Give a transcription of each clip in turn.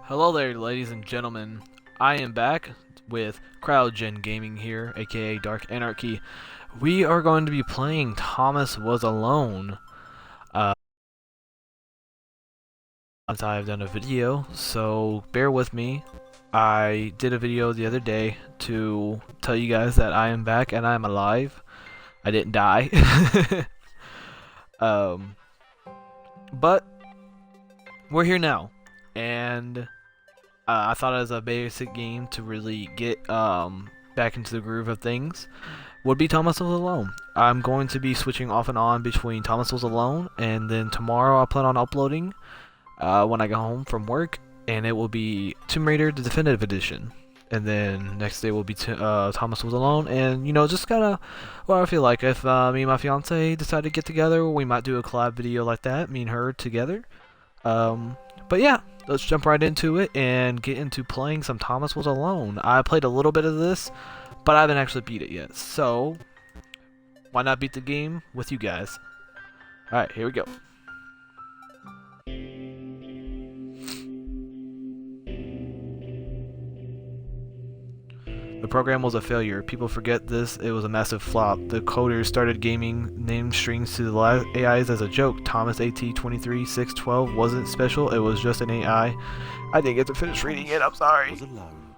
Hello there, ladies and gentlemen. I am back with CrowdGen Gaming here, aka Dark Anarchy. We are going to be playing Thomas Was Alone. Since I've done a video, so bear with me. I did a video the other day to tell you guys that I am back and I am alive. I didn't die. um, but we're here now, and I thought as a basic game to really get back into the groove of things would be Thomas Was Alone. I'm going to be switching off and on between Thomas Was Alone, and then tomorrow I plan on uploading when I go home from work, and it will be Tomb Raider the Definitive Edition. And then next day will be Thomas Was Alone, and just kinda what I feel like. If me and my fiance decide to get together, we might do a collab video like that, me and her together. But yeah, let's jump right into it and get into playing some Thomas Was Alone. I played a little bit of this, but I haven't actually beat it yet. So, why not beat the game with you guys? Alright, here we go. The program was a failure. People forget this. It was a massive flop. The coders started gaming name strings to the AIs as a joke. Thomas AT23612 wasn't special. It was just an AI. I didn't get to finish reading it. I'm sorry. Was alone.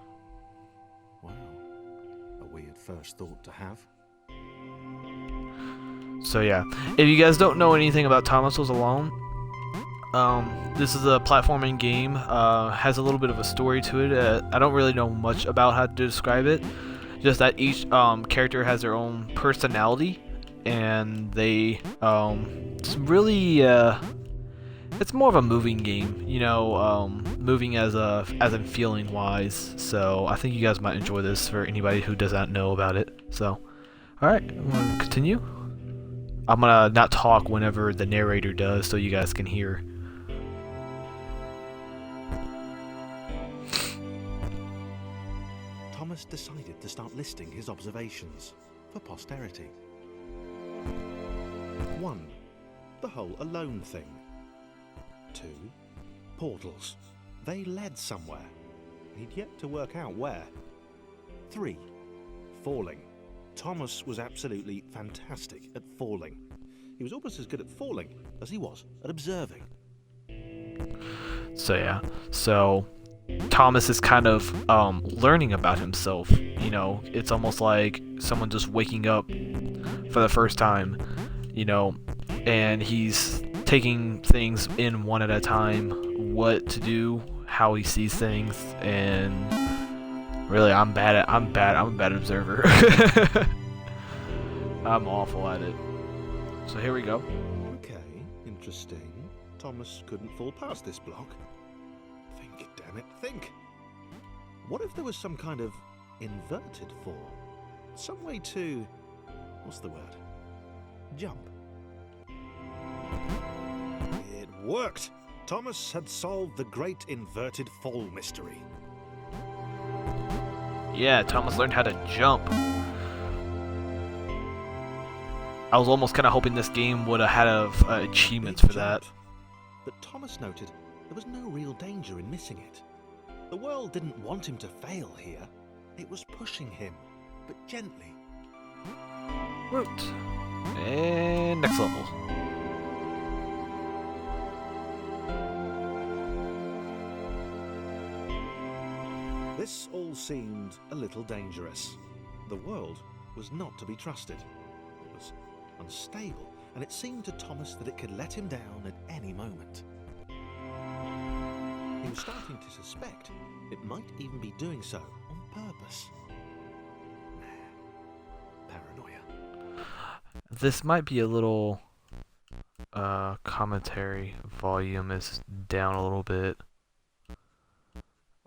Wow, a weird first thought to have. So yeah, if you guys don't know anything about Thomas Was Alone, this is a platforming game. Has a little bit of a story to it. I don't really know much about how to describe it. Just that each character has their own personality, and they it's really it's more of a moving game. Moving as in feeling wise. So I think you guys might enjoy this for anybody who does not know about it. So, all right, I'm gonna continue. I'm gonna not talk whenever the narrator does, so you guys can hear. Thomas decided to start listing his observations for posterity. 1. The whole alone thing. 2. Portals. They led somewhere. He'd yet to work out where. 3. Falling. Thomas was absolutely fantastic at falling. He was almost as good at falling as he was at observing. So yeah, Thomas is kind of learning about himself. It's almost like someone just waking up for the first time, and he's taking things in one at a time, what to do, how he sees things, and really I'm a bad observer. I'm awful at it. So here we go. Okay, interesting. Thomas couldn't fall past this block. Think, damn it, think! What if there was some kind of inverted fall? Some way to... what's the word? Jump. It worked! Thomas had solved the great inverted fall mystery. Yeah, Thomas learned how to jump. I was almost kind of hoping this game would have had achievements for that. But Thomas noted there was no real danger in missing it. The world didn't want him to fail here. It was pushing him, but gently. Root. And next level. This all seemed a little dangerous. The world was not to be trusted. It was unstable, and it seemed to Thomas that it could let him down at any moment. He was starting to suspect it might even be doing so on purpose. Paranoia. This might be a little commentary volume is down a little bit.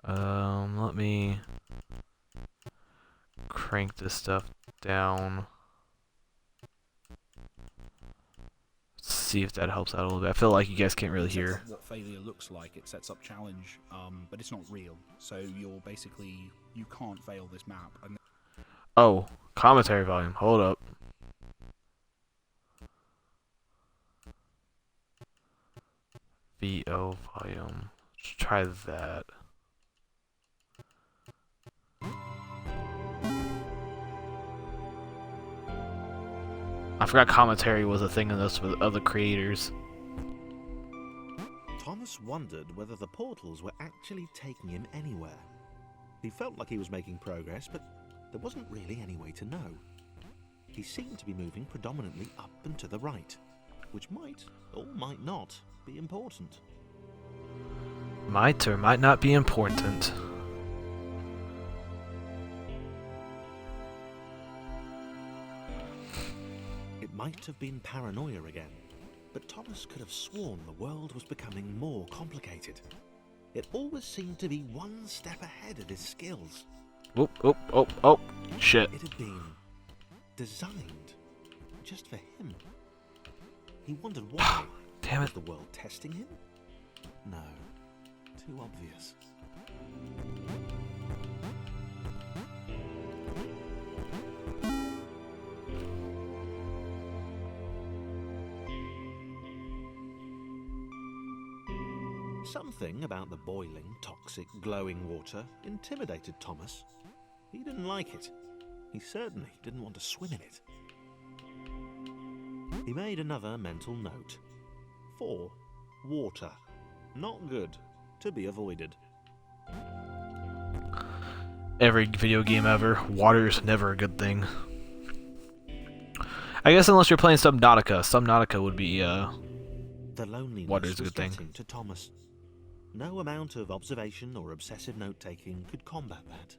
Let me crank this stuff down. See if that helps out a little bit. I feel like you guys can't really hear. What failure looks like. It sets up challenge, but it's not real. So you can't fail this map. And Oh, commentary volume. Hold up. VO volume. Let's try that. I forgot commentary was a thing in this with other creators. Thomas wondered whether the portals were actually taking him anywhere. He felt like he was making progress, but there wasn't really any way to know. He seemed to be moving predominantly up and to the right, which might, or might not, be important. Might or might not be important. It might have been paranoia again, but Thomas could have sworn the world was becoming more complicated. It always seemed to be one step ahead of his skills. Oh, shit. It had been designed just for him. He wondered why. Damn Was it. the world testing him? No, too obvious. Something about the boiling, toxic, glowing water intimidated Thomas. He didn't like it. He certainly didn't want to swim in it. He made another mental note. 4. Water. Not good. To be avoided. Every video game ever, water is never a good thing. I guess unless you're playing Subnautica. Subnautica would be, The loneliness water's a was good thing. getting to Thomas. No amount of observation or obsessive note-taking could combat that.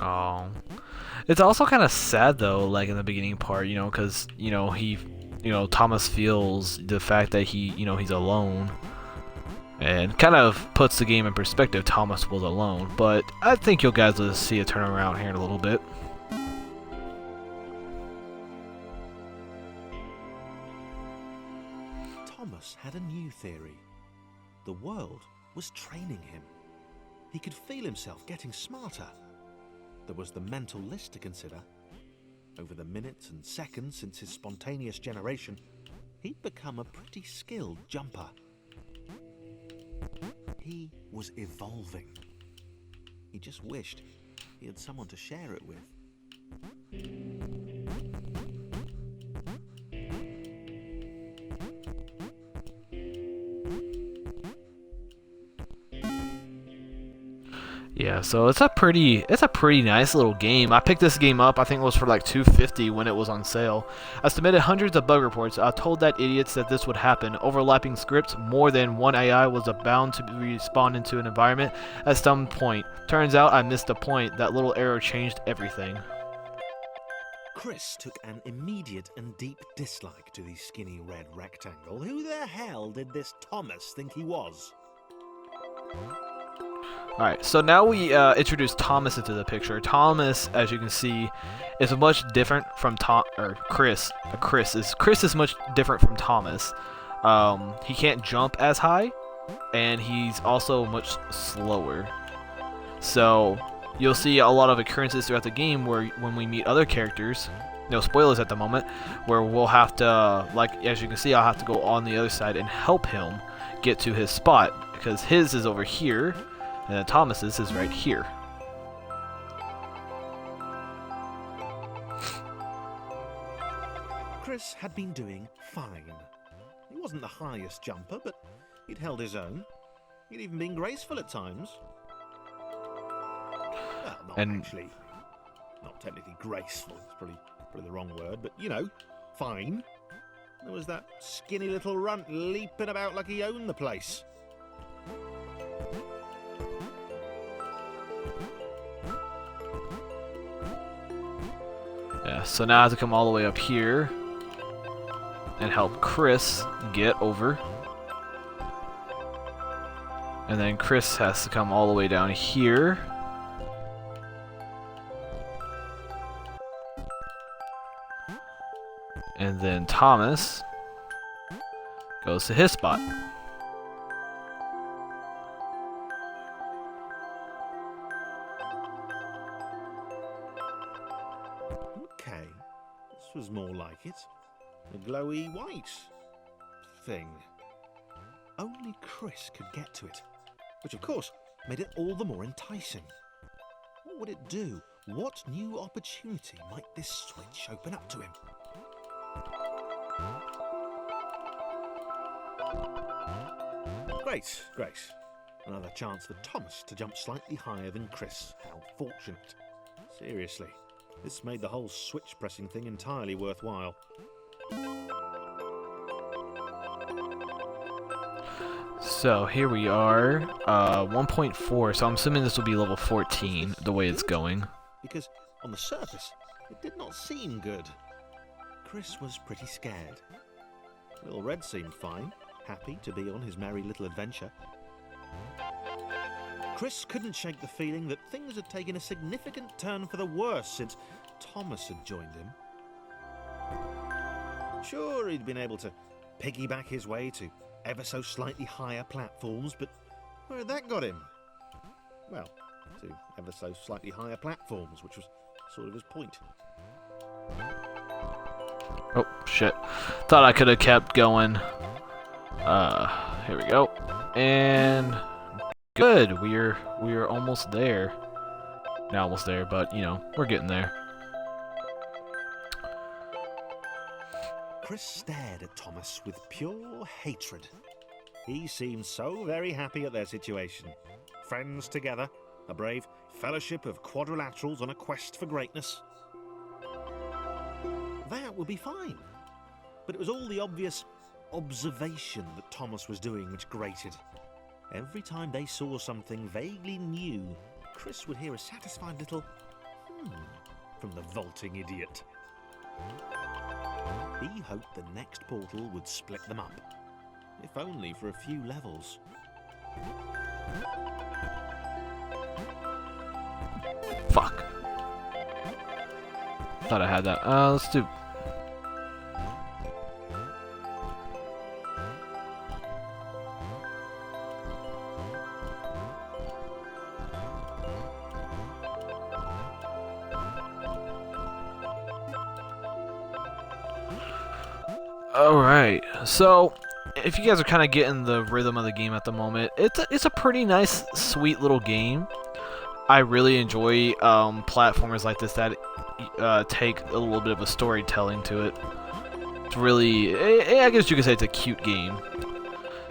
Oh. It's also kind of sad though, like in the beginning part, you know, because, you know, Thomas feels the fact that he's alone. And kind of puts the game in perspective. Thomas was alone, but I think you guys will see a turnaround here in a little bit. Thomas had a new theory. The world was training him. He could feel himself getting smarter. There was the mental list to consider. Over the minutes and seconds since his spontaneous generation, he'd become a pretty skilled jumper. He was evolving. He just wished he had someone to share it with. Yeah, so it's a pretty nice little game. I picked this game up, I think it was for like $2.50 when it was on sale. I submitted hundreds of bug reports. I told that idiots that this would happen. Overlapping scripts, more than one AI was bound to respawn into an environment at some point. Turns out I missed the point. That little arrow changed everything. Chris took an immediate and deep dislike to the skinny red rectangle. Who the hell did this Thomas think he was? Alright, so now we introduce Thomas into the picture. Thomas, as you can see, is much different from Chris. Chris is much different from Thomas. He can't jump as high, and he's also much slower. So you'll see a lot of occurrences throughout the game where when we meet other characters, no spoilers at the moment, where we'll have to, like as you can see, I'll have to go on the other side and help him get to his spot, because his is over here. And then Thomas's is right here. Chris had been doing fine. He wasn't the highest jumper, but he'd held his own. He'd even been graceful at times. Well, not technically graceful. It's probably the wrong word, but you know, fine. There was that skinny little runt leaping about like he owned the place. Yeah, so now I have to come all the way up here and help Chris get over. And then Chris has to come all the way down here. And then Thomas goes to his spot. Okay, this was more like it. A glowy white thing. Only Chris could get to it, which of course made it all the more enticing. What would it do? What new opportunity might this switch open up to him? Great, great. Another chance for Thomas to jump slightly higher than Chris. How fortunate. Seriously, this made the whole switch pressing thing entirely worthwhile. So here we are, 1.4, so I'm assuming this will be level 14, the way it's going. Because on the surface, it did not seem good. Chris was pretty scared. Little Red seemed fine, happy to be on his merry little adventure. Chris couldn't shake the feeling that things had taken a significant turn for the worse since Thomas had joined him. Sure, he'd been able to piggyback his way to ever so slightly higher platforms, but where had that got him? Well, to ever so slightly higher platforms, which was sort of his point. Oh, shit. Thought I could have kept going. Here we go. And good. We're almost there. Not almost there, but you know, we're getting there. Chris stared at Thomas with pure hatred. He seemed so very happy at their situation. Friends together, a brave fellowship of quadrilaterals on a quest for greatness. That would be fine. But it was all the obvious observation that Thomas was doing which grated. Every time they saw something vaguely new, Chris would hear a satisfied little from the vaulting idiot. He hoped the next portal would split them up, if only for a few levels. Fuck. Thought I had that. Let's do... Alright, so if you guys are kind of getting the rhythm of the game at the moment, it's a pretty nice, sweet little game. I really enjoy platformers like this that take a little bit of a storytelling to it. It's really, I guess you could say it's a cute game.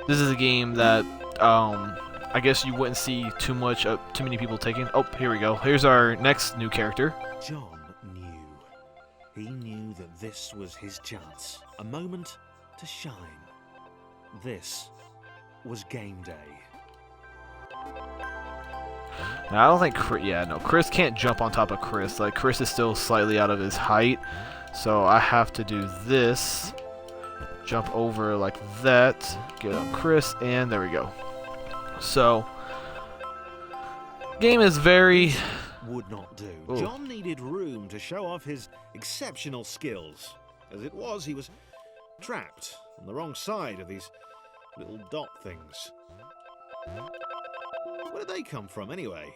This is a game that I guess you wouldn't see too many people taking. Oh, here we go. Here's our next new character. John knew. He knew that this was his chance. A moment to shine. This was game day. Now, I don't think Chris can't jump on top of Chris. Like, Chris is still slightly out of his height. So I have to do this. Jump over like that. Get on Chris, and there we go. So, game is very... Would not do. Ooh. John needed room to show off his exceptional skills. As it was, he was trapped on the wrong side of these little dot things. Where did they come from, anyway?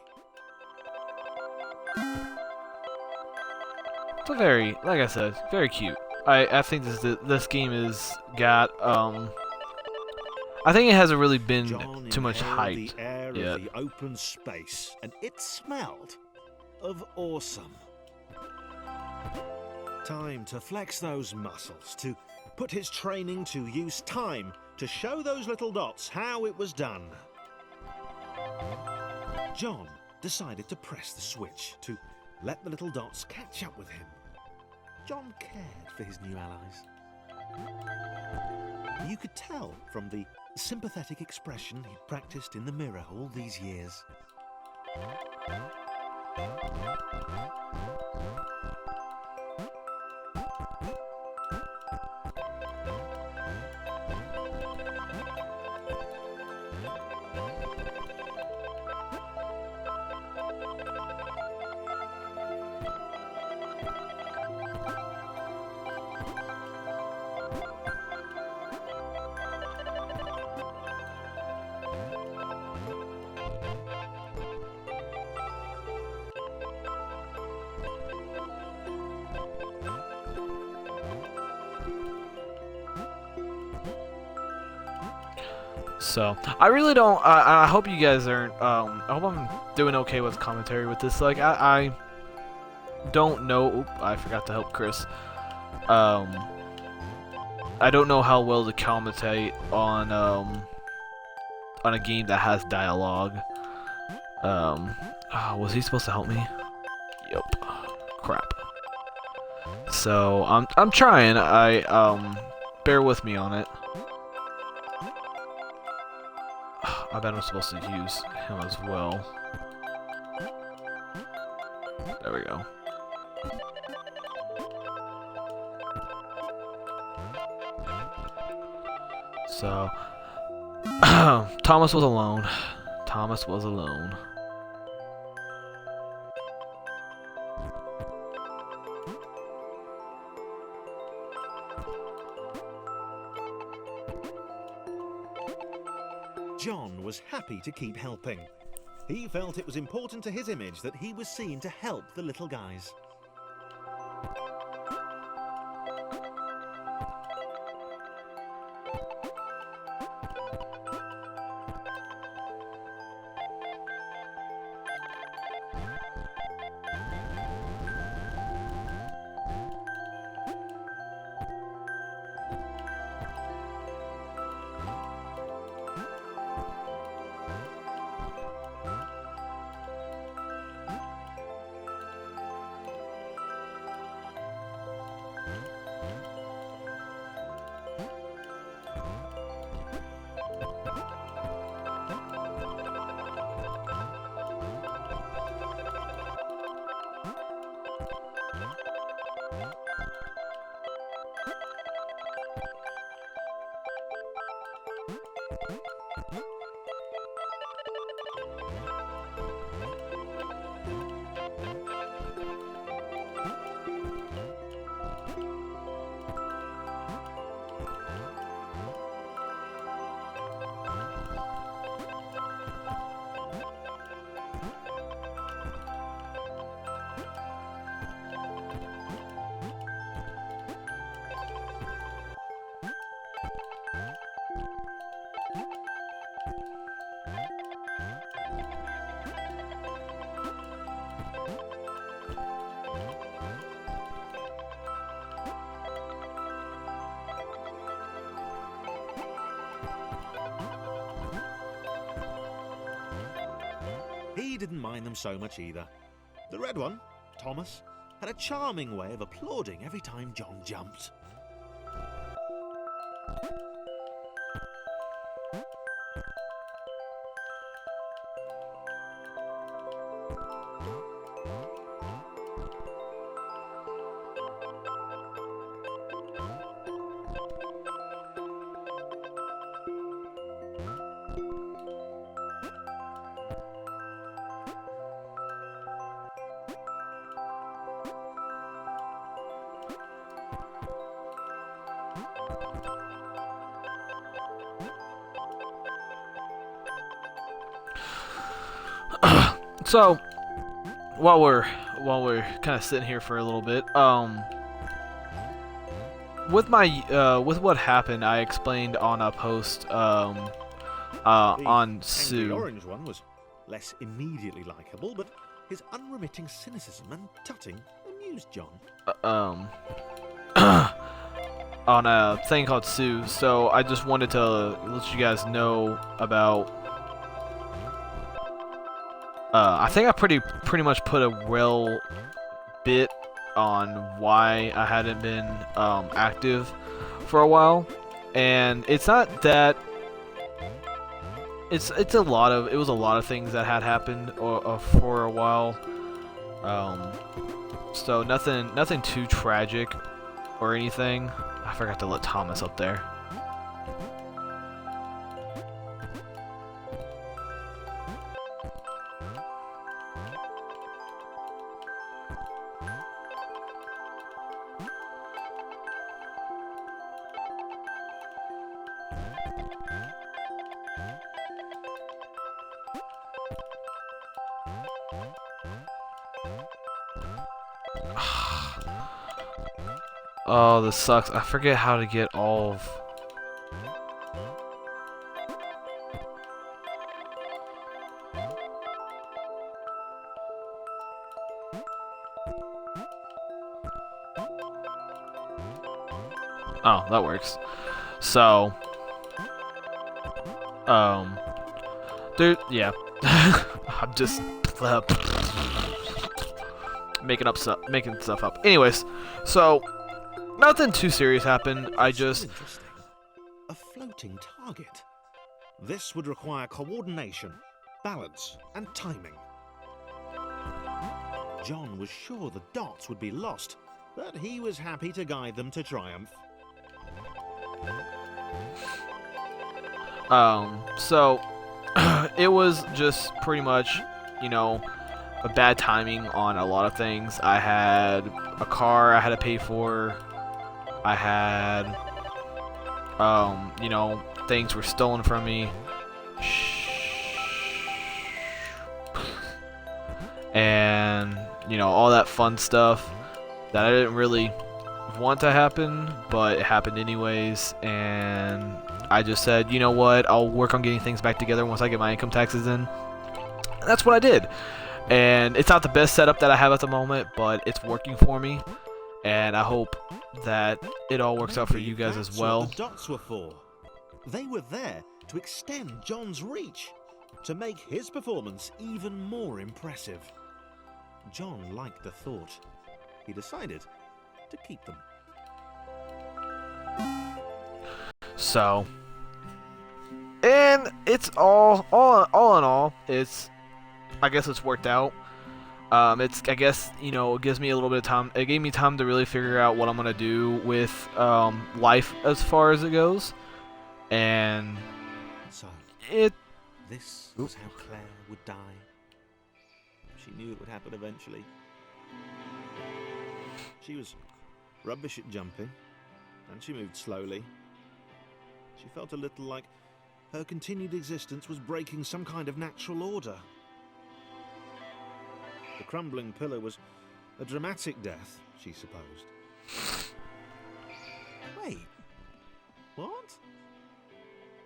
It's a very, like I said, very cute. I think this game has got I think it hasn't really been John too much inhaled hype the air yet. of the open space, and it smelled of awesome. Time to flex those muscles, to put his training to use, time to show those little dots how it was done. John decided to press the switch to let the little dots catch up with him. John cared for his new allies. You could tell from the sympathetic expression he'd practiced in the mirror all these years. So I really don't. I hope you guys aren't. I hope I'm doing okay with commentary with this. Like I don't know. Oop, I forgot to help Chris. I don't know how well to commentate on a game that has dialogue. Was he supposed to help me? Yep. Crap. So I'm trying. Bear with me on it. I bet I'm supposed to use him as well. There we go. So, Thomas was alone. Thomas was alone. John was happy to keep helping. He felt it was important to his image that he was seen to help the little guys. He didn't mind them so much either. The red one, Thomas, had a charming way of applauding every time John jumped. So, while we're kind of sitting here for a little bit, with what happened, I explained on a post on The Sue. orange one was less immediately likable, but his unremitting cynicism and tutting amused John. On a thing called Sue. So I just wanted to let you guys know about. I think I pretty much put a real bit on why I hadn't been active for a while, and it's not that. It was a lot of things that had happened for a while. So nothing too tragic or anything. I forgot to let Thomas up there. Oh, this sucks. I forget how to get all of... Oh, that works. So, there, yeah. I'm just making stuff up. Anyways, so nothing too serious happened. I just Interesting. A floating target. This would require coordination, balance, and timing. John was sure the dots would be lost, but he was happy to guide them to triumph. So it was just pretty much, you know, a bad timing on a lot of things. I had a car I had to pay for. I had, you know, things were stolen from me. And, you know, all that fun stuff that I didn't really want to happen, but it happened anyways. And I just said, you know what, I'll work on getting things back together once I get my income taxes in. And that's what I did. And it's not the best setup that I have at the moment, but it's working for me. And I hope that it all works out for you guys as well. That's what the dots were for. They were there to extend John's reach, to make his performance even more impressive. John liked the thought. He decided to keep them. So, and it's all in all, it's, I guess it's worked out. I guess, you know, it gives me a little bit of time. It gave me time to really figure out what I'm gonna do with life as far as it goes, and So, it. this was how Claire would die. She knew it would happen eventually. She was rubbish at jumping, and she moved slowly. She felt a little like her continued existence was breaking some kind of natural order. The crumbling pillar was a dramatic death, she supposed. Wait, what?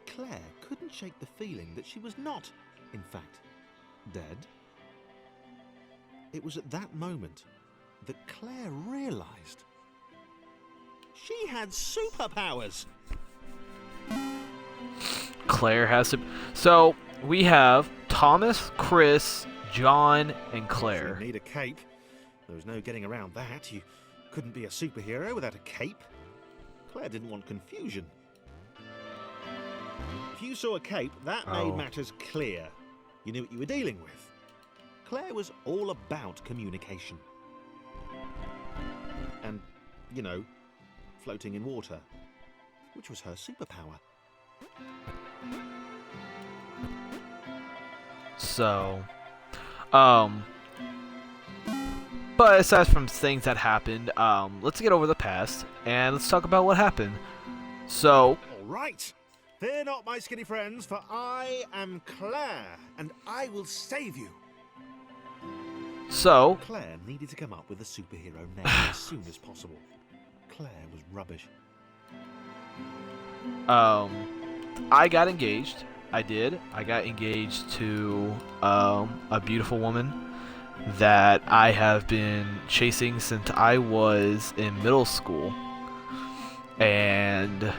Claire couldn't shake the feeling that she was not, in fact, dead. It was at that moment that Claire realized she had superpowers. Claire has to. So we have Thomas, Chris, John, and Claire. She'd need a cape. There was no getting around that. You couldn't be a superhero without a cape. Claire didn't want confusion. If you saw a cape, that made matters clear. You knew what you were dealing with. Claire was all about communication. And, you know, floating in water, which was her superpower. So, but aside from things that happened, let's get over the past and let's talk about what happened. So, All right. Fear not, my skinny friends, for I am Claire, and I will save you. So, Claire needed to come up with a superhero name as soon as possible. Claire was rubbish. I got engaged. I did. I got engaged to a beautiful woman that I have been chasing since I was in middle school. And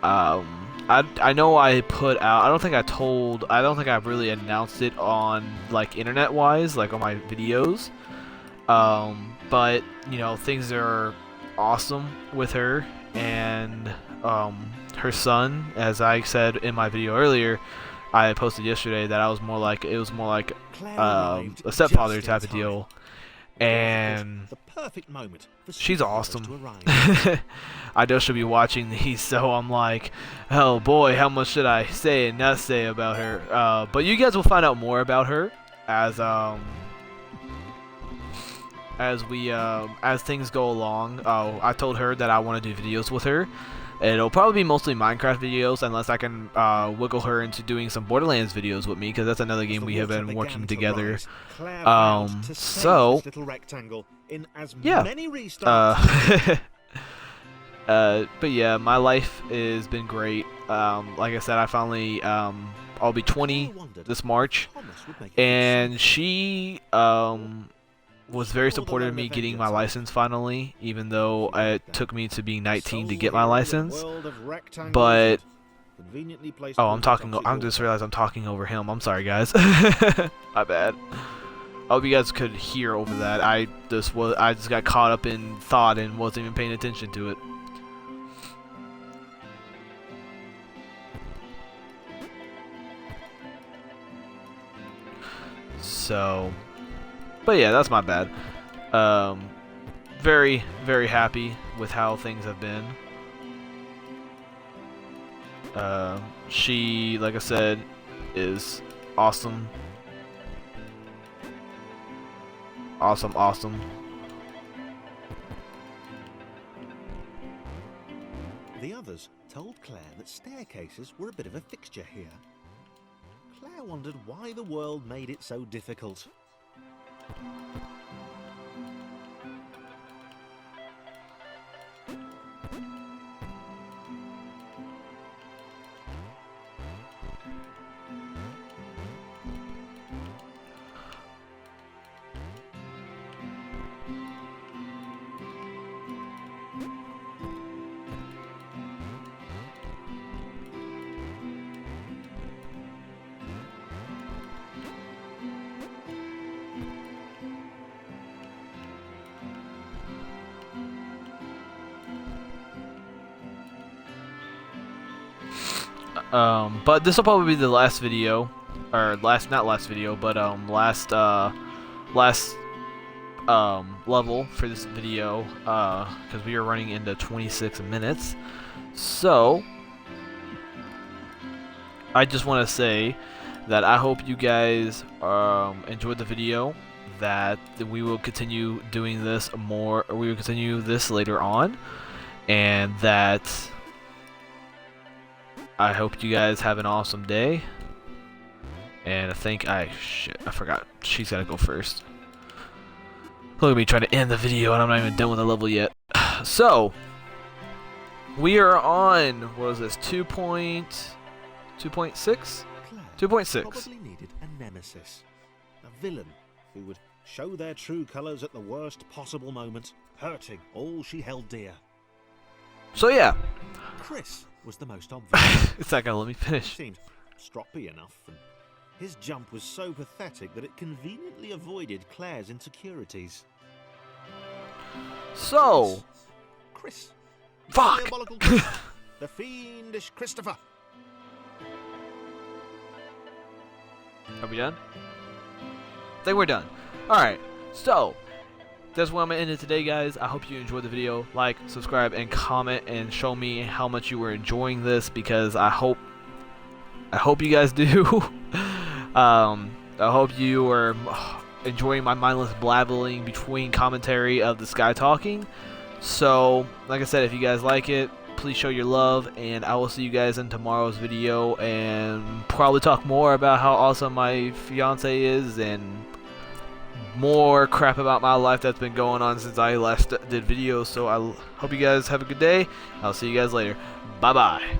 I know I put out, I don't think I really announced it on, like, internet wise, like on my videos. But you know, things are awesome with her, and her son, as I said in my video earlier, I posted yesterday that it was more like Claire a arrived stepfather just in type of time. deal, It and was the perfect moment for she's superheroes awesome. to arrive. I know she'll be watching these, so I'm like, oh boy, how much should I say and not say about her? But you guys will find out more about her as things go along. I told her that I want to do videos with her. It'll probably be mostly Minecraft videos, unless I can wiggle her into doing some Borderlands videos with me, because that's another game we have been working together. So, little rectangle in as yeah. many restarts. But yeah, my life has been great. Like I said, I finally, I'll be 20 this March, and she, was very Sure the supportive of lone me getting my Avenger type. license finally, even though She liked it that. took me to being 19 to Sole get my hero of a license. world of rectangles But and conveniently placed oh, I'm water talking. toxic I'm just water. realized I'm talking over him. I'm sorry, guys. My bad. I hope you guys could hear over that. I just got caught up in thought and wasn't even paying attention to it. So, but yeah, that's my bad. Very, very happy with how things have been. She, like I said, is awesome. Awesome. The others told Claire that staircases were a bit of a fixture here. Claire wondered why the world made it so difficult. But this will probably be the last video, or not last video, but last level for this video, because we are running into 26 minutes. So I just want to say that I hope you guys enjoyed the video. That we will continue doing this more, or we will continue this later on, and that I hope you guys have an awesome day. And I think I forgot. She's gotta go first. Look at me trying to end the video and I'm not even done with the level yet. So we are on, what is this, 2.6? Claire 2.6. probably needed a nemesis, a villain who would show their true colours at the worst possible moment, hurting all she held dear. So yeah. Chris was the most obvious. It's not gonna let me He finish. seemed stroppy enough, and his jump was so pathetic that it conveniently avoided Claire's insecurities. So Chris. fuck. Diabolical Chris, the fiendish Christopher. Are we done? I think we're done. Alright, so that's where I'm going to end it today, guys. I hope you enjoyed the video. Like, subscribe, and comment, and show me how much you were enjoying this, because I hope you guys do. I hope you are enjoying my mindless blabbling between commentary of this guy talking. So, like I said, if you guys like it, please show your love, and I will see you guys in tomorrow's video, and probably talk more about how awesome my fiance is, and more crap about my life that's been going on since I last did videos. So I hope you guys have a good day. I'll see you guys later. Bye bye.